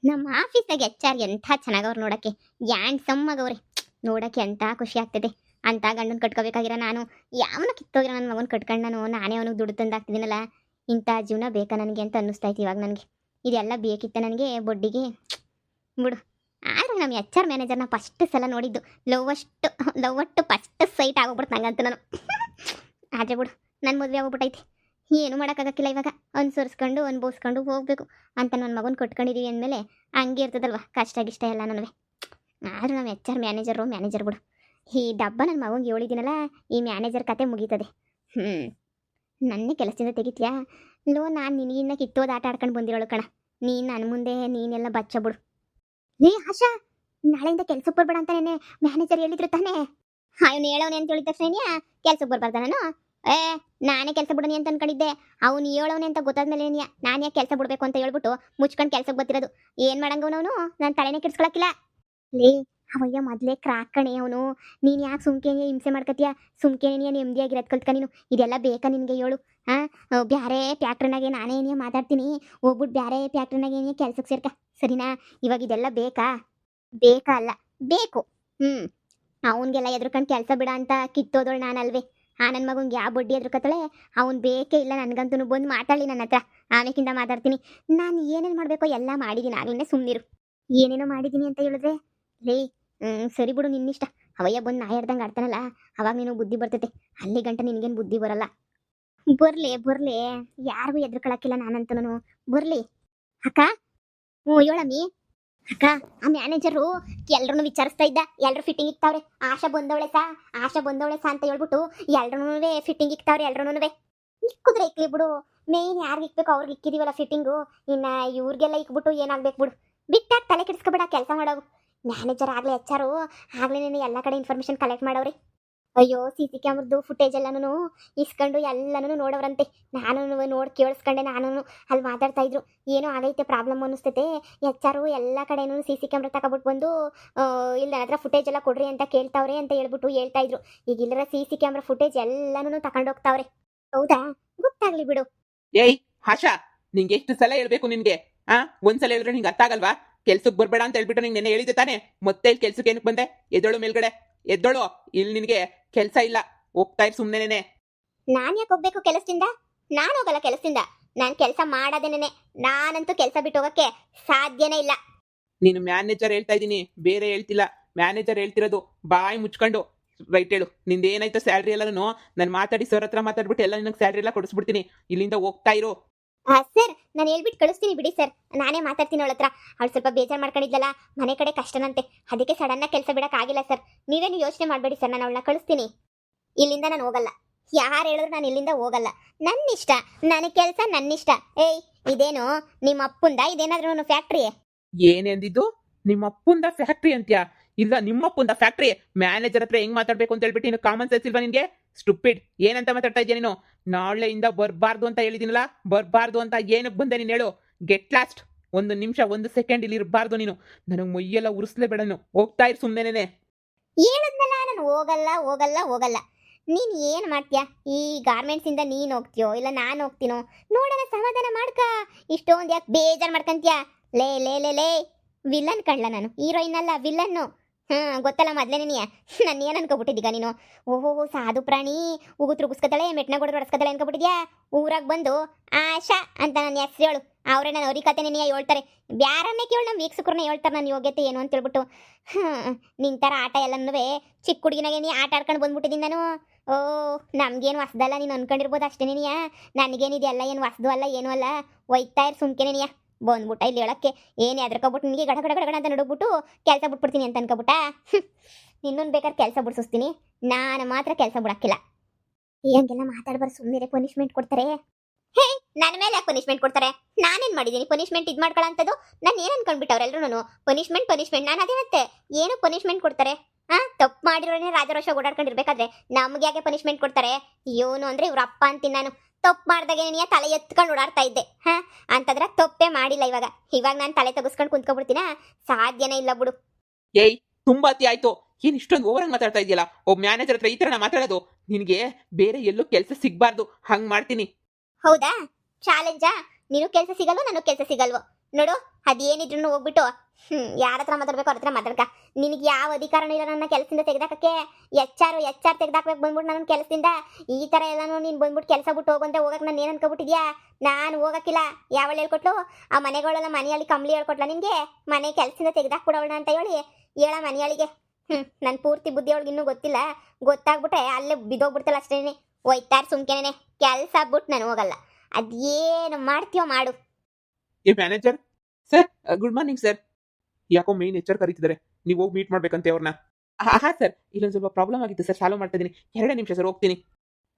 ನಮ್ಮ ಆಫೀಸ್ನಾಗ HR ಎಂಥ ಚೆನ್ನಾಗವ್ರು ನೋಡಕ್ಕೆ. ಹ್ಯಾಂಡ್ಸಮ್ ಆಗವ್ರೆ. ನೋಡಕ್ಕೆ ಎಂಥ ಖುಷಿ ಆಗ್ತದೆ. ಅಂತ ಗಂಡನ ಕಟ್ಕೋಬೇಕಾಗಿರೋ ನಾನು ಯಾವನ ಕಿತ್ತೋಗಿರೋ ನನ್ನ ಮಗನ ಕಟ್ಕೊಂಡು ನಾನೇ ಅವನಿಗೆ ದುಡ್ಡು ತಂದು ಹಾಕ್ತಿದ್ದೀನಲ್ಲ. ಇಂಥ ಜೀವನ ಬೇಕಾ ನನಗೆ ಅಂತ ಅನ್ನಿಸ್ತೈತೆ ಇವಾಗ ನನಗೆ. ಇದೆಲ್ಲ ಬೇಕಿತ್ತ ನನಗೆ ಬೊಡ್ಡಿಗೆ. ಬಿಡು. ಆದ್ರೆ ನಮ್ಮ HR ಮ್ಯಾನೇಜರ್ನ ಫಸ್ಟ್ ಸಲ ನೋಡಿದ್ದು ಲವ್ವಟ್ಟು ಫಸ್ಟ್ ಸೈಟ್ ಆಗೋಗ್ಬಿಡ್ತು ನಂಗಂತೂ ನಾನು. ಆದರೆ ಬಿಡು, ನನ್ನ ಮದುವೆ ಆಗೋಗ್ಬಿಟ್ಟೈತೆ. ಏನು ಮಾಡೋಕ್ಕಾಗಕ್ಕಿಲ್ಲ ಇವಾಗ. ಅನುಸರಿಸ್ಕೊಂಡು ಅನುಭವಿಸ್ಕೊಂಡು ಹೋಗಬೇಕು ಅಂತ ನನ್ನ ಮಗನ ಕಟ್ಕೊಂಡಿದ್ದೀವಿ ಅಂದಮೇಲೆ ಹಂಗೆ ಇರ್ತದಲ್ವ ಕಷ್ಟ ಗಿಷ್ಟ ಎಲ್ಲ ನನಗೆ. ಆದರೂ ನಮ್ಮ HR ಮ್ಯಾನೇಜರ್ ಬಿಡು. ಈ ಡಬ್ಬ ನನ್ನ ಮಗಂಗೆ ಹೇಳಿದ್ದೀನಲ್ಲ, ಈ ಮ್ಯಾನೇಜರ್ ಕತೆ ಮುಗೀತದೆ. ನನ್ನೇ ಕೆಲಸದಿಂದ ತೆಗಿತೀಯಾ? ನಾನು ನಿನಗಿನ್ನ ಕಿತ್ತೋದು ಆಟ ಆಡ್ಕೊಂಡು ಬಂದಿರೋಳು ಕಣ. ನೀನು ನನ್ನ ಮುಂದೆ ನೀನೆಲ್ಲ ಬಚ್ಚ ಬಿಡು. ಲೇ ಆಶಾ, ನಾಳೆಯಿಂದ ಕೆಲ್ಸಕ್ಕೆ ಬರ್ಬೇಡ ಅಂತ ನೆನ್ನೆ ಮ್ಯಾನೇಜರ್ ಹೇಳಿದ್ರು ತಾನೇ? ಅವನು ಹೇಳೋನೆ ಅಂತ ಹೇಳಿದ ತಕ್ಷಣ ಕೆಲ್ಸಕ್ಕೆ ಬರ್ಬಾರ್ದ ನಾನು? ನಾನೇ ಕೆಲಸ ಬಿಡೋನಿ ಅಂತ ಅನ್ಕೊಂಡಿದ್ದೆ. ಅವ್ನು ಹೇಳೋನೆ ಅಂತ ಗೊತ್ತಾದ್ಮೇಲೆ ನಾನು ಯಾಕೆ ಕೆಲಸ ಬಿಡಬೇಕು ಅಂತ ಹೇಳ್ಬಿಟ್ಟು ಮುಚ್ಕೊಂಡು ಕೆಲ್ಸಕ್ಕೆ ಬರ್ತಿರೋದು. ಏನು ಮಾಡಂಗವನವನು? ನಾನು ತಲೆನೇ ಕೆಡ್ಸ್ಕೊಳಕ್ಕಿಲ್ಲ. ಲೇ ಅವಯ್ಯ ಮೊದಲೇ ಕ್ರಾಕ್ ಕಣೆ ಅವನು. ನೀನು ಯಾಕೆ ಸುಮ್ಕೆನೇ ಹಿಂಸೆ ಮಾಡ್ಕತೀಯ? ಸುಮ್ಕೆನೇ ನೀನು ನೆಮ್ಮದಿಯಾಗಿರೋದು ಕಲ್ತ್ಕ ನೀನು. ಇದೆಲ್ಲ ಬೇಕಾ ನಿನಗೆ ಹೇಳು? ಬ್ಯಾರೆ ಫ್ಯಾಕ್ಟ್ರಿನಾಗೆ ನಾನೇ ಏನೇ ಮಾತಾಡ್ತೀನಿ, ಹೋಗ್ಬಿಟ್ಟು ಬ್ಯಾರೆ ಫ್ಯಾಕ್ಟ್ರಿನಾಗೆ ಏನೇ ಕೆಲ್ಸಕ್ಕೆ ಸೇರ್ಕ, ಸರಿನಾ? ಇವಾಗ ಇದೆಲ್ಲ ಬೇಕಾ? ಅಲ್ಲ, ಬೇಕು. ಅವನಿಗೆಲ್ಲ ಎದ್ರುಕೊಂಡು ಕೆಲಸ ಬಿಡ ಅಂತ ಕಿತ್ತೋದಳು ನಾನಲ್ವೇ? ನನ್ನ ಮಗಂಗೆ ಯಾವ ಬಡ್ಡಿ ಎದ್ರುಕತ್ತಳೆ? ಅವ್ನು ಬೇಕೇ ಇಲ್ಲ ನನಗಂತೂ. ಬಂದು ಮಾತಾಡಲಿ ನನ್ನ ಹತ್ರ, ಆಮೇಕಿಂದ ಮಾತಾಡ್ತೀನಿ. ನಾನು ಏನೇನು ಮಾಡಬೇಕೋ ಎಲ್ಲ ಮಾಡಿದ್ದೀನಿ, ಆಗ್ಲೇ ಸುಮ್ಮನಿರು. ಏನೇನೋ ಮಾಡಿದ್ದೀನಿ ಅಂತ ಹೇಳಿದ್ರೆ ಲೇ ಸರಿ ಬಿಡು, ನಿನ್ನಿಷ್ಟ. ಅವಯ್ಯ ಬಂದು ನಾ ಹೇಳ್ದಂಗೆ ಆಡ್ತಾನಲ್ಲ, ಅವಾಗ ನೀನು ಬುದ್ಧಿ ಬರ್ತೈತೆ. ಅಲ್ಲಿ ಗಂಟ ನಿನಗೇನು ಬುದ್ಧಿ ಬರಲ್ಲ. ಬರ್ಲಿ ಯಾರಿಗೂ ಎದ್ರುಕೊಳಕ್ಕಿಲ್ಲ ನಾನಂತೂ. ಬರ್ಲಿ ಅಕ್ಕ. ಹೇಳಮ್ಮಿ. ಅಕ್ಕ, ಆ ಮ್ಯಾನೇಜರು ಎಲ್ರೂ ವಿಚಾರಿಸ್ತಾ ಇದ್ದ. ಎಲ್ಲರೂ ಫಿಟ್ಟಿಂಗ್ ಇಕ್ತಾವ್ರೆ. ಆಶಾ ಬಂದವಳೆ ಸಾ ಅಂತ ಹೇಳ್ಬಿಟ್ಟು ಎಲ್ರೂ ಫಿಟ್ಟಿಂಗ್ ಇಕ್ತಾವ್ರೆ. ಎಲ್ರೂ ಇಕ್ಕುದ್ರೆ ಇಕ್ಲಿ ಬಿಡು. ಮೇನ್ ಯಾರಿಗೆ ಇಕ್ಬೇಕು ಅವ್ರಿಗೆ ಇಕ್ಕಿದೀವಲ್ಲ ಫಿಟ್ಟಿಂಗು. ಇನ್ನು ಇವ್ರಿಗೆಲ್ಲ ಇಕ್ಬಿಟ್ಟು ಏನಾಗಬೇಕು ಬಿಡು. ಬಿಟ್ಟಾಗ ತಲೆ ಕೆಡಿಸ್ಕೊಬೇಡ, ಕೆಲಸ ಮಾಡೋವು. ಮ್ಯಾನೇಜರ್ ಆಗಲೇ HR ಆಗಲೇ ಎಲ್ಲ ಕಡೆ ಇನ್ಫಾರ್ಮೇಷನ್ ಕಲೆಕ್ಟ್ ಮಾಡವ್ರಿ. ಅಯ್ಯೋ, CC ಕ್ಯಾಮ್ರದ್ದು ಫುಟೇಜ್ ಎಲ್ಲನೂ ಇಸ್ಕೊಂಡು ಎಲ್ಲನೂ ನೋಡವ್ರಂತೆ. ನಾನು ನೋಡಿ ಕೇಳಿಸ್ಕೊಂಡೆ. ನಾನು ಅಲ್ಲಿ ಮಾತಾಡ್ತಾ ಇದ್ರು. ಏನೋ ಆಗೈತೆ ಪ್ರಾಬ್ಲಮ್ ಅನ್ನಿಸ್ತೈತೆ. HR ಎಲ್ಲ ಕಡೆನೂ CC ಕ್ಯಾಮ್ರಾ ತಗೊಬಿಟ್ಟು ಬಂದು ಇಲ್ಲ ಹತ್ರ ಫುಟೇಜ್ ಎಲ್ಲ ಕೊಡ್ರಿ ಅಂತ ಕೇಳ್ತಾವ್ರೆ ಅಂತ ಹೇಳ್ಬಿಟ್ಟು ಹೇಳ್ತಾ ಇದ್ರು. ಈಗ ಇಲ್ಲರ CC ಕ್ಯಾಮ್ರಾ ಫುಟೇಜ್ ಎಲ್ಲನೂ ತಗೊಂಡೋಗ್ತಾವ್ರೆ. ಹೌದಾ? ಗೊತ್ತಾಗ್ಲಿ ಬಿಡು. ಏಯ್ ಆಶಾ, ನಿಂಗೆ ಎಷ್ಟು ಸಲ ಹೇಳ್ಬೇಕು ನಿನ್ಗೆ? ಒಂದ್ಸಲ ಹೇಳಿದ್ರೆ ನಿಂಗೆ ಅರ್ಥ ಆಗಲ್ವಾ? ಕೆಲ್ಸಕ್ಕೆ ಬರ್ಬೇಡ ಅಂತ ಹೇಳ್ಬಿಟ್ಟು ನಿಂಗೆ ನೆನ್ನೆ ಹೇಳಿದ್ದೆ ತಾನೆ. ಮತ್ತೆ ಇಲ್ಲಿ ಕೆಲ್ಸಕ್ಕೆ ಏನಕ್ಕೆ ಬಂದೆ? ಎದ್ದೋಳು ಮೇಲ್ಗಡೆ, ಎದ್ದೋಳು. ಇಲ್ಲಿ ನಿನಗೆ ಕೆಲಸ ಇಲ್ಲ, ಹೋಗ್ತಾ ಇರು ಸುಮ್ಮನೆ. ನಾನು ಯಾಕೆ ಹೋಗ್ಬೇಕು ಕೆಲಸದಿಂದ? ನಾನು ಹೋಗಲ್ಲ ಕೆಲಸದಿಂದ. ನಾನು ಕೆಲಸ ಮಾಡೋದೇನೆ. ನಾನಂತೂ ಕೆಲಸ ಬಿಟ್ಟು ಹೋಗಕ್ಕೆ ಸಾಧ್ಯನೇ ಇಲ್ಲ. ನೀನು ಮ್ಯಾನೇಜರ್ ಹೇಳ್ತಾ ಇದ್ದೀನಿ, ಬೇರೆ ಹೇಳ್ತಿಲ್ಲ. ಮ್ಯಾನೇಜರ್ ಹೇಳ್ತಿರೋದು. ಬಾಯಿ ಮುಚ್ಕೊಂಡು ರೈಟ್ ಹೇಳು. ನಿಂದ ಏನಾಯ್ತು ಸ್ಯಾಲ್ರಿ ಎಲ್ಲನೂ ನಾನು ಮಾತಾಡಿ ಸರ್ ಹತ್ರ ಮಾತಾಡ್ಬಿಟ್ಟು ಎಲ್ಲ ನಿನಗೆ ಸ್ಯಾಲ್ರಿ ಎಲ್ಲ ಕೊಡಿಸ್ಬಿಡ್ತೀನಿ. ಇಲ್ಲಿಂದ ಹೋಗ್ತಾ ಇರು. ಸರ್, ನಾನು ಹೇಳ್ಬಿಟ್ಟು ಕಳಿಸ್ತೀನಿ ಬಿಡಿ ಸರ್. ನಾನೇ ಮಾತಾಡ್ತೀನಿ ಅವಳ ಹತ್ರ. ಅವಳು ಸ್ವಲ್ಪ ಬೇಜಾರು ಮಾಡ್ಕೊಂಡಿದ್ಲಲ್ಲ, ಮನೆ ಕಡೆ ಕಷ್ಟನಂತೆ. ಅದಕ್ಕೆ ಸಡನ್ನಾಗಿ ಕೆಲಸ ಬಿಡೋಕ್ಕಾಗಿಲ್ಲ ಸರ್. ನೀವೇನು ಯೋಚನೆ ಮಾಡಬೇಡಿ ಸರ್, ನಾನು ಅವಳನ್ನ ಕಳಿಸ್ತೀನಿ. ಇಲ್ಲಿಂದ ನಾನು ಹೋಗಲ್ಲ. ಯಾರು ಹೇಳಿದ್ರು ನಾನು ಇಲ್ಲಿಂದ ಹೋಗಲ್ಲ. ನನ್ನಿಷ್ಟ, ನನಗೆ ಕೆಲಸ ನನ್ನಿಷ್ಟ. ಏಯ್, ಇದೇನು ನಿಮ್ಮ ಅಪ್ಪಂದ? ಇದೇನಾದ್ರೂ ಫ್ಯಾಕ್ಟ್ರಿ? ಏನೆಂದಿದ್ದು? ನಿಮ್ಮ ಅಪ್ಪಂದ ಫ್ಯಾಕ್ಟ್ರಿ ಅಂತ್ಯಾ? ಇಲ್ಲ, ನಿಮ್ಮಪ್ಪಂದ ಫ್ಯಾಕ್ಟ್ರಿ. ಮ್ಯಾನೇಜರ್ ಹತ್ರ ಹೆಂಗ್ ಮಾತಾಡ್ಬೇಕು ಅಂತ ಹೇಳ್ಬಿಟ್ಟು ನೀನು ಕಾಮನ್ ಸೆನ್ಸ್ ಇಲ್ವಾ ನಿನ್ಗೆ? ಸ್ಟುಪಿಡ್, ಏನಂತ ಮಾತಾಡ್ತಾ ಇದೆಯಾ ನೀನು? ನಾಳೆಯಿಂದ ಬರಬಾರ್ದು ಅಂತ ಹೇಳಿದಿನಲ್ಲ, ಬರಬಾರ್ದು ಅಂತ ಏನಕ್ಕೆ ಬಂದೆ ನೀನು ಹೇಳು? Get lost. ಒಂದು ನಿಮಿಷ, ಒಂದು ಸೆಕೆಂಡ್ ಇಲ್ಲಿ ಇರಬಾರ್ದು ನೀನು. ನನಗೆ ಮೊಯ್ಯೆಲ್ಲ ಉರಿಸ್ಲೇಬೇಡ ನೀನು. ಹೋಗ್ತಾ ಇರು ಸುಮ್ಮನೆ. ಹೇಳಿದ್ನಲ್ಲ, ನಾನು ಹೋಗಲ್ಲ. ನೀನು ಏನು ಮಾಡ್ತೀಯಾ? ಈ ಗಾರ್ಮೆಂಟ್ಸಿಂದ ನೀನು ಹೋಗ್ತೀಯೋ ಇಲ್ಲ ನಾನು ಹೋಗ್ತೀನೋ ನೋಡೋಣ, ಸಮಾಧಾನ ಮಾಡ್ಕ. ಇಷ್ಟೊಂದು ಯಾಕೆ ಬೇಜಾರು ಮಾಡ್ಕೊಂತೀಯಾ? ಲೇ ಲೇ ಲೇ ಲೇ ವಿಲನ್ ಕಳ್ಳ ನಾನು, ಹೀರೋಯಿನ್ ಅಲ್ಲ, ವಿಲನ್ನು. ಗೊತ್ತಲ್ಲ ಮೊದಲೇನೆ ನಾನು ಏನು ಅನ್ಕೊಬಿಟ್ಟಿದ್ದೀಗ ನೀನು? ಓಹೋ, ಸಾಧು ಪ್ರಾಣಿ. ಉಗುತ್ ರುಗಿಸ್ಕೊತಾಳೆ, ಮೆಟ್ನ ಕೊಡೋದು ಹೊಡ್ಸ್ಕೊತಾಳೆ ಅನ್ಕೊಬಿಟ್ಟಿದ್ಯಾ? ಊರಾಗ ಬಂದು ಆಶಾ ಅಂತ ನನ್ನ ಹೆಸ್ರು ಹೇಳು. ಅವರೇ ನಾನು ಅವ್ರಿಗೆ ಕತೆ ನಿನಗೆ ಹೇಳ್ತಾರೆ. ಬ್ಯಾರನ್ನೇ ಕೇಳಿ ನಮ್ಮ ವೀಕ್ಷಕರನ್ನ ಹೇಳ್ತಾರೆ ನನ್ನ ಯೋಗ್ಯತೆ ಏನು ಅಂತ ಹೇಳ್ಬಿಟ್ಟು. ನಿನ್ನ ಥರ ಆಟ ಎಲ್ಲನೂ ಚಿಕ್ಕ ಹುಡುಗಿನಾಗೆ ನೀ ಆಟ ಆಡ್ಕೊಂಡು ಬಂದ್ಬಿಟ್ಟಿದ್ದೀನಿ ನಾನು. ಓ, ನಮಗೇನು ಹೊಸ್ದಲ್ಲ, ನೀನು ಅನ್ಕೊಂಡಿರ್ಬೋದು ಅಷ್ಟೇ ನೀನಿಯ. ನನಗೇನಿದೆಯಲ್ಲ ಏನು ಹೊಸ್ದು ಅಲ್ಲ, ಏನೂ ಅಲ್ಲ. ಒಯ್ತಾ ಇರು ಸುಮ್ಕೆ ನೀನಿಯ. ಬಂದ್ಬಿಟ್ಟ ಇಲ್ಲಿ ಹೇಳಕ್ಕೆ ಏನು ಎದ್ರಕೊಬಿಟ್ಟು ನಿನಗೆ ಗಡ ಗಡ ಗಡ ಅಂತ ನಡುಗ್ಬಿಟ್ಟು ಕೆಲಸ ಬಿಟ್ಬಿಡ್ತೀನಿ ಅಂತ ಅನ್ಕೊಬಿಟ್ಟ. ಇನ್ನೊಂದು ಬೇಕಾದ್ರೆ ಕೆಲಸ ಬಿಡಿಸ್ತೀನಿ, ನಾನು ಮಾತ್ರ ಕೆಲಸ ಬಿಡಕ್ಕಿಲ್ಲ. ಹಂಗೆಲ್ಲ ಮಾತಾಡ್ಬಾರ್ದು, ಸುಮ್ಮನೆ ಪನಿಷ್ಮೆಂಟ್ ಕೊಡ್ತಾರೆ. ಹೇ, ನನ್ನ ಮೇಲೆ ಯಾಕೆ ಪನಿಷ್ಮೆಂಟ್ ಕೊಡ್ತಾರೆ? ನಾನೇನು ಮಾಡಿದ್ದೀನಿ ಪನಿಷ್ಮೆಂಟ್ ಇದು ಮಾಡ್ಕೊಳ್ಳೋಂಥದ್ದು? ನಾನು ಏನು ಅನ್ಕೊಂಡ್ಬಿಟ್ಟವ್ರೆಲ್ಲರೂ ನಾನು ಪನಿಷ್ಮೆಂಟ್ ನಾನು ಅದೇನತ್ತೆ ಏನು ಪನಿಷ್ಮೆಂಟ್ ಕೊಡ್ತಾರೆ? ತಪ್ಪು ಮಾಡಿರೋನೇ ರಾಜರೋಷ ಓಡಾಡ್ಕೊಂಡಿರ್ಬೇಕಾದ್ರೆ ನಮ್ಗೆ ಯಾಕೆ ಪನಿಷ್ಮೆಂಟ್ ಕೊಡ್ತಾರೆ? ಇವನು ಅಂದರೆ ಇವ್ರ ಅಪ್ಪ ಅಂತೀನಿ ನಾನು. ತಪ್ಪು ಮಾಡ್ದಾಗ ನೀನು ತಲೆ ಎತ್ಕೊಂಡು ಓಡಾಡ್ತಾ ಇದ್ದೆ. ಅಂತಂದ್ರೆ ತಪ್ಪೇ ಮಾಡಿಲ್ಲ. ಇವಾಗ ನಾನು ತಲೆ ತೆಗೆಸ್ಕೊಂಡು ಕುಂತ್ಕೊಬಿಡ್ತೀನ? ಸಾಧ್ಯನೇ ಇಲ್ಲ ಬಿಡು. ಏಯ್, ತುಂಬಾ ಅತಿ ಆಯ್ತು. ಏನ್ ಇಷ್ಟೊಂದು ಓವರಾಗಿ ಮಾತಾಡ್ತಾ ಇದೆಯಲ್ಲ? ಒಬ್ಬ ಮ್ಯಾನೇಜರ್ ಹತ್ರ ಈ ತರ ಮಾತಾಡೋದು? ನಿನಗೆ ಬೇರೆ ಎಲ್ಲೂ ಕೆಲಸ ಸಿಗ್ಬಾರ್ದು, ಹಂಗ್ ಮಾಡ್ತೀನಿ. ಹೌದಾ? ಚಾಲೆಂಜಾ? ನೀನು ಕೆಲಸ ಸಿಗಲ್ವೋ, ನನಗೆ ಕೆಲಸ ಸಿಗಲ್ವೋ? ನೋಡು ಅದೇನಿದ್ರು ಹೋಗ್ಬಿಟ್ಟು ಯಾರ ಹತ್ರ ಮಾತಾಡ್ಬೇಕು ಅವ್ರ ಹತ್ರ ಮಾತಾಡ್ಕ. ನಿನಗೆ ಯಾವ ಅಧಿಕಾರನೂ ಇಲ್ಲ ನನ್ನ ಕೆಲಸದಿಂದ ತೆಗೆದಾಕಕ್ಕೆ. ಎಚ್ ಆರ್ ತೆಗೆದಾಕ್ಬೇಕು ಬಂದ್ಬಿಟ್ಟು ನನ್ನ ಕೆಲಸದಿಂದ. ಈ ತರ ಎಲ್ಲಾನು ನೀನು ಬಂದ್ಬಿಟ್ಟು ಕೆಲಸ ಬಿಟ್ಟು ಹೋಗಂತ ಹೋಗಕ್ಕೆ ನಾನು ಏನು ಅನ್ಕೊಬಿಟ್ಟಿದ್ಯಾ? ನಾನು ಹೋಗಕ್ಕಿಲ್ಲ. ಯಾವಳು ಹೇಳ್ಕೊಟ್ಲು? ಆ ಮನೆಗಳೆಲ್ಲ ಮನೆಯಲ್ಲಿ ಕಂಬಳಿ ಹೇಳ್ಕೊಟ್ಲ ನಿನಗೆ? ಮನೆ ಕೆಲಸದಿಂದ ತೆಗೆದಾಕ್ಬಿಡೋಣ ಅಂತ ಹೇಳ ಮನೆಯಳಿಗೆ. ನನ್ನ ಪೂರ್ತಿ ಬುದ್ಧಿ ಅವಳಿಗೆ ಇನ್ನೂ ಗೊತ್ತಿಲ್ಲ. ಗೊತ್ತಾಗ್ಬಿಟ್ರೆ ಅಲ್ಲೇ ಬಿದ್ದೋಗ್ಬಿಡ್ತಲ್ಲ ಅಷ್ಟೇನೆ. ಒಯ್ತಾರ ಸುಮ್ಕೆನೆ ಕೆಲಸ ಬಿಟ್ಟು ನಾನು ಹೋಗಲ್ಲ. ಅದೇನು ಮಾಡ್ತೀಯೋ ಮಾಡು. ಏ manager sir, good morning sir. ಯಾಕೋ ಮೇನ್ ಎಚ್ ಆರ್ ಕರೀತಿದ್ದಾರೆ, ನೀವು ಹೋಗಿ ಮೀಟ್ ಮಾಡ್ಬೇಕಂತೆ ಅವ್ರನ್ನ. ಹಾ ಸರ್, ಇಲ್ಲೊಂದು ಸ್ವಲ್ಪ ಪ್ರಾಬ್ಲಮ್ ಆಗಿತ್ತು ಸರ್, ಸಾಲ್ವ್ ಮಾಡ್ತಾ ಇದ್ದೀನಿ. 2 ನಿಮಿಷ ಸರ್, ಹೋಗ್ತೀನಿ.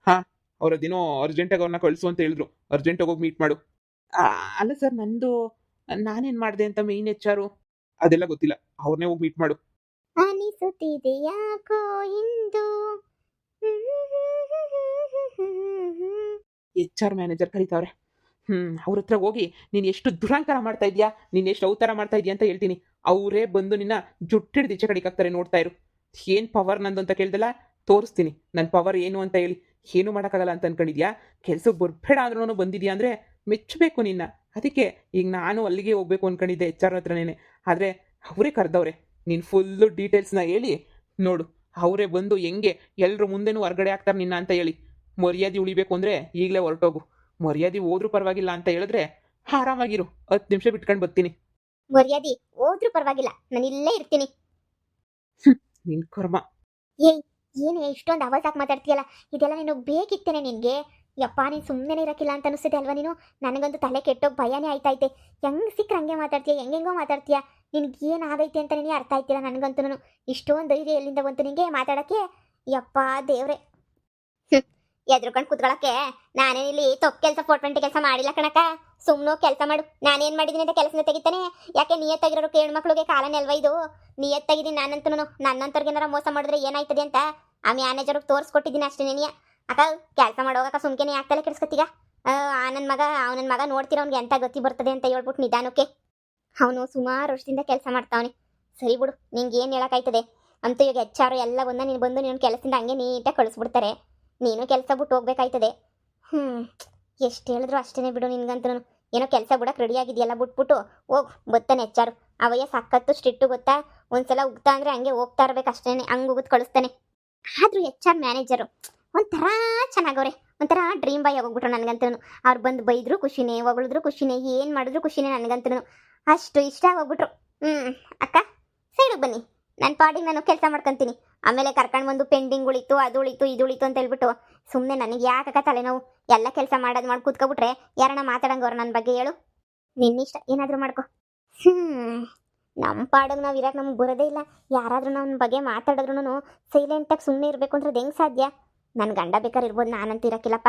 ಹಾ, ಅವ್ರದ್ದೇನೋ ಅರ್ಜೆಂಟಾಗಿ ಅವ್ರನ್ನ ಕಳಿಸು ಅಂತ ಹೇಳಿದ್ರು. ಅರ್ಜೆಂಟಾಗಿ ಹೋಗಿ ಮೀಟ್ ಮಾಡು. ಅಲ್ಲ ಸರ್, ನಾನೇನು ಮಾಡಿದೆ ಅಂತ ಮೇನ್ ಎಚ್ ಆರು ಅದೆಲ್ಲ ಗೊತ್ತಿಲ್ಲ, ಅವ್ರನ್ನೇ ಹೋಗಿ ಮೀಟ್ ಮಾಡು. ಅನಿಸುತ್ತಿದೆ ಯಾಕೋ ಇಂದು. ಎಚ್ ಆರ್ ಮ್ಯಾನೇಜರ್ ಕರೀತಾವ್ರೆ. ಅವ್ರ ಹತ್ರ ಹೋಗಿ ನೀನು ಎಷ್ಟು ದುರಂಕಾರ ಮಾಡ್ತಾ ಇದೀಯಾ, ನೀನು ಎಷ್ಟು ಅವತಾರ ಮಾಡ್ತಾ ಇದೀಯ ಅಂತ ಹೇಳ್ತೀನಿ. ಅವರೇ ಬಂದು ನಿನ್ನ ಜುಟ್ಟಿಡ್ದು ಈಚೆ ಕಡೆಗೆ ಹಾಕ್ತಾರೆ, ನೋಡ್ತಾ ಇರು. ಏನು ಪವರ್ ನಂದು ಅಂತ ಕೇಳ್ದಲ್ಲ, ತೋರಿಸ್ತೀನಿ ನನ್ನ ಪವರ್ ಏನು ಅಂತ ಹೇಳಿ. ಏನು ಮಾಡೋಕ್ಕಾಗಲ್ಲ ಅಂತ ಅನ್ಕೊಂಡಿದ್ಯಾ? ಕೆಲ್ಸಕ್ಕೆ ಬರಬೇಡ ಅಂದ್ರೂ ಬಂದಿದ್ಯಾ ಅಂದರೆ ಮೆಚ್ಚಬೇಕು ನಿನ್ನ. ಅದಕ್ಕೆ ಈಗ ನಾನು ಅಲ್ಲಿಗೆ ಹೋಗ್ಬೇಕು ಅಂದ್ಕೊಂಡಿದ್ದೆ ಎಚ್ ಆರ್ ಹತ್ರನೇ. ಆದರೆ ಅವರೇ ಕರೆದವ್ರೆ. ನೀನು ಫುಲ್ಲು ಡೀಟೇಲ್ಸ್ನ ಹೇಳಿ ನೋಡು. ಅವರೇ ಬಂದು ಹೆಂಗೆ ಎಲ್ಲರ ಮುಂದೆನೂ ಹೊರಗಡೆ ಹಾಕ್ತಾರೆ ನಿನ್ನ ಅಂತ ಹೇಳಿ. ಮರ್ಯಾದೆ ಉಳಿಬೇಕು ಅಂದರೆ ಈಗಲೇ ಹೊರಟೋಗು. ಮರ್ಯಾದೆ ಹೋದ್ರೂ ಪರವಾಗಿಲ್ಲ ಅಂತ ಹೇಳಿದ್ರೆ ಆರಾಮಾಗಿರು. 10 ನಿಮಿಷ ಬಿಟ್ಕೊಂಡು ಬರ್ತೀನಿ. ಮರ್ಯಾದೆ ಹೋದ್ರೂ ಪರವಾಗಿಲ್ಲ, ನಾನು ಇಲ್ಲೇ ಇರ್ತೀನಿ. ನಿನ್ ಕರ್ಮ. ಏಯ್, ಏನು ಇಷ್ಟೊಂದು ಅವಾಜಾಗಿ ಮಾತಾಡ್ತೀಯಲ್ಲ? ಇದೆಲ್ಲ ನೀನು ಬೇಕಿತ್ತೇನೆ ನಿನಗೆ? ಯಪ್ಪ, ನೀನು ಸುಮ್ಮನೆ ಇರೋಕ್ಕಿಲ್ಲ ಅಂತ ಅನಿಸುತ್ತೆ ಅಲ್ವಾ ನೀನು? ನನಗಂತೂ ತಲೆ ಕೆಟ್ಟೋಗಿ ಭಯನೇ ಆಯ್ತೈತೆ. ಹೆಂಗೆ ಸಿಕ್ಕರೆ ಹಂಗೆ ಮಾತಾಡ್ತೀಯ, ಹೆಂಗೆಂಗೋ ಮಾತಾಡ್ತೀಯ. ನಿನ್ಗೆ ಏನು ಆಗೈತೆ ಅಂತ ನೀನು ಅರ್ಥ ಆಯ್ತಿಲ್ಲ ನನಗಂತೂ. ಇಷ್ಟೊಂದು ಧೈರ್ಯ ಎಲ್ಲಿಂದ ಬಂತು ನಿನಗೆ ಮಾತಾಡೋಕ್ಕೆ? ಯಪ್ಪ ದೇವ್ರೆ. ಎದ್ರುಕೊಂಡು ಕುತ್ಕೊಳಕ್ಕೆ ನಾನೇನಿಲ್ಲಿ ತಪ್ಪು ಕೆಲಸ 420 ಕೆಲಸ ಮಾಡಿಲ್ಲ ಕಣಕ್ಕ. ಸುಮ್ಮನೆ ಕೆಲಸ ಮಾಡು. ನಾನೇನು ಮಾಡಿದ್ದೀನಿ ಅಂತ ಕೆಲಸನ ತೆಗಿತಾನೆ. ಯಾಕೆ ನಿಯತ್ತಾಗಿರೋರು ಹೆಣ್ಮಕ್ಳಿಗೆ ಕಾಲನೆಲ್ವ ಇದು? ನಿಯತ್ತಾಗಿದ್ದೀನಿ ನಾನಂತೂ. ನನ್ನಂತವ್ರಿಗೆ ಏನಾರ ಮೋಸ ಮಾಡಿದ್ರೆ ಏನಾಯ್ತದೆ ಅಂತ ಆ ಮ್ಯಾನೇಜರ್ಗೆ ತೋರಿಸ್ಕೊಟ್ಟಿದ್ದೀನಿ ಅಷ್ಟೇ. ನೀನು ಅಕ್ಕ ಕೆಲಸ ಮಾಡೋವಾಗ ಸುಮ್ಕೆನೆ ಆಗ್ತಲೇ ಕೆಡಿಸ್ಕೊತೀಗ. ನನ್ನ ಮಗ ನೋಡ್ತೀರ, ಅವ್ನಿಗೆ ಎಂತ ಗತಿ ಬರ್ತದೆ ಅಂತ ಹೇಳ್ಬಿಟ್ಟು ನಿಧಾನಕ್ಕೆ. ಅವನು ಸುಮಾರು ವರ್ಷದಿಂದ ಕೆಲಸ ಮಾಡ್ತಾವನೆ. ಸರಿ ಬಿಡು, ನಿಂಗೆ ಏನು ಹೇಳೋಕ್ಕಾಯ್ತದೆ? ಅಂತೂ ಈಗ ಎಚ್ ಆರ್ ಎಲ್ಲ ನೀನು ಬಂದು ನೀನು ಕೆಲಸದಿಂದ ಹಂಗೆ ನೀಟಾಗಿ ಕಳಿಸ್ಬಿಡ್ತಾರೆ. ನೀನು ಕೆಲಸ ಬಿಟ್ಟು ಹೋಗ್ಬೇಕಾಯ್ತದೆ. ಎಷ್ಟು ಹೇಳಿದ್ರು ಅಷ್ಟೇ ಬಿಡು. ನಿನ್ಗಂತೂ ಏನೋ ಕೆಲಸ ಬಿಡಕ್ಕೆ ರೆಡಿ ಆಗಿದೆಯಲ್ಲ, ಬಿಟ್ಬಿಟ್ಟು ಹೋಗು. ಗೊತ್ತಾನೆ ಎಚ್ ಆರ್ ಅವಯ್ಯ ಸಖತ್ತು ಸ್ಟ್ರಿಕ್ಟು ಗೊತ್ತಾ? ಒಂದ್ಸಲ ಉಗ್ತಾ ಅಂದರೆ ಹಂಗೆ ಹೋಗ್ತಾ ಇರ್ಬೇಕು ಅಷ್ಟೇ, ಹಂಗೆ ಉಗಿದು ಕಳಿಸ್ತಾನೆ. ಆದರೂ ಎಚ್ ಆರ್ ಮ್ಯಾನೇಜರು ಒಂಥರ ಚೆನ್ನಾಗವ್ರೆ. ಒಂಥರ ಡ್ರೀಮ್ ಬಾಯ್ ಆಗೋಗ್ಬಿಟ್ರು ನನಗಂತೂ. ಅವ್ರು ಬಂದು ಬೈದ್ರು ಖುಷಿನೇ, ಹೊಗಳಿದ್ರು ಖುಷಿನೇ, ಏನು ಮಾಡಿದ್ರು ಖುಷಿನೇ ನನಗಂತೂ. ಅಷ್ಟು ಇಷ್ಟ ಆಗೋಗ್ಬಿಟ್ರು. ಅಕ್ಕ ಸೈಡಿಗೆ ಬನ್ನಿ, ನನ್ನ ಪಾಡಿಗೆ ನಾನು ಕೆಲಸ ಮಾಡ್ಕೊತೀನಿ. ಆಮೇಲೆ ಕರ್ಕೊಂಡು ಬಂದು ಪೆಂಡಿಂಗ್ ಉಳಿತು, ಅದು ಉಳಿತು, ಇದು ಉಳಿತು ಅಂತ ಹೇಳ್ಬಿಟ್ಟು ಸುಮ್ಮನೆ ನನಗೆ ಯಾಕಕ್ಕ ತಲೆನೋವು? ಎಲ್ಲ ಕೆಲಸ ಮಾಡೋದು ಮಾಡಿ ಕೂತ್ಕೊಬಿಟ್ರೆ ಯಾರನ್ನ ಮಾತಾಡಂಗವ್ರು ನನ್ನ ಬಗ್ಗೆ? ಹೇಳು, ನಿನ್ನಿಷ್ಟ, ಏನಾದರೂ ಮಾಡ್ಕೊ. ನಮ್ಮ ಪಾಡಿಗೆ ನಾವು ಇರೋಕೆ ನಮ್ಗೆ ಬರೋದೇ ಇಲ್ಲ. ಯಾರಾದರೂ ನನ್ನ ಬಗ್ಗೆ ಮಾತಾಡಿದ್ರು ಸೈಲೆಂಟಾಗಿ ಸುಮ್ಮನೆ ಇರಬೇಕು ಅಂದ್ರೆ ಅದು ಹೆಂಗೆ ಸಾಧ್ಯ? ನನ್ನ ಗಂಡ ಬೇಕಾದ್ರೆ ಇರ್ಬೋದು, ನಾನಂತೂ ಇರೋಕ್ಕಿಲ್ಲಪ್ಪ.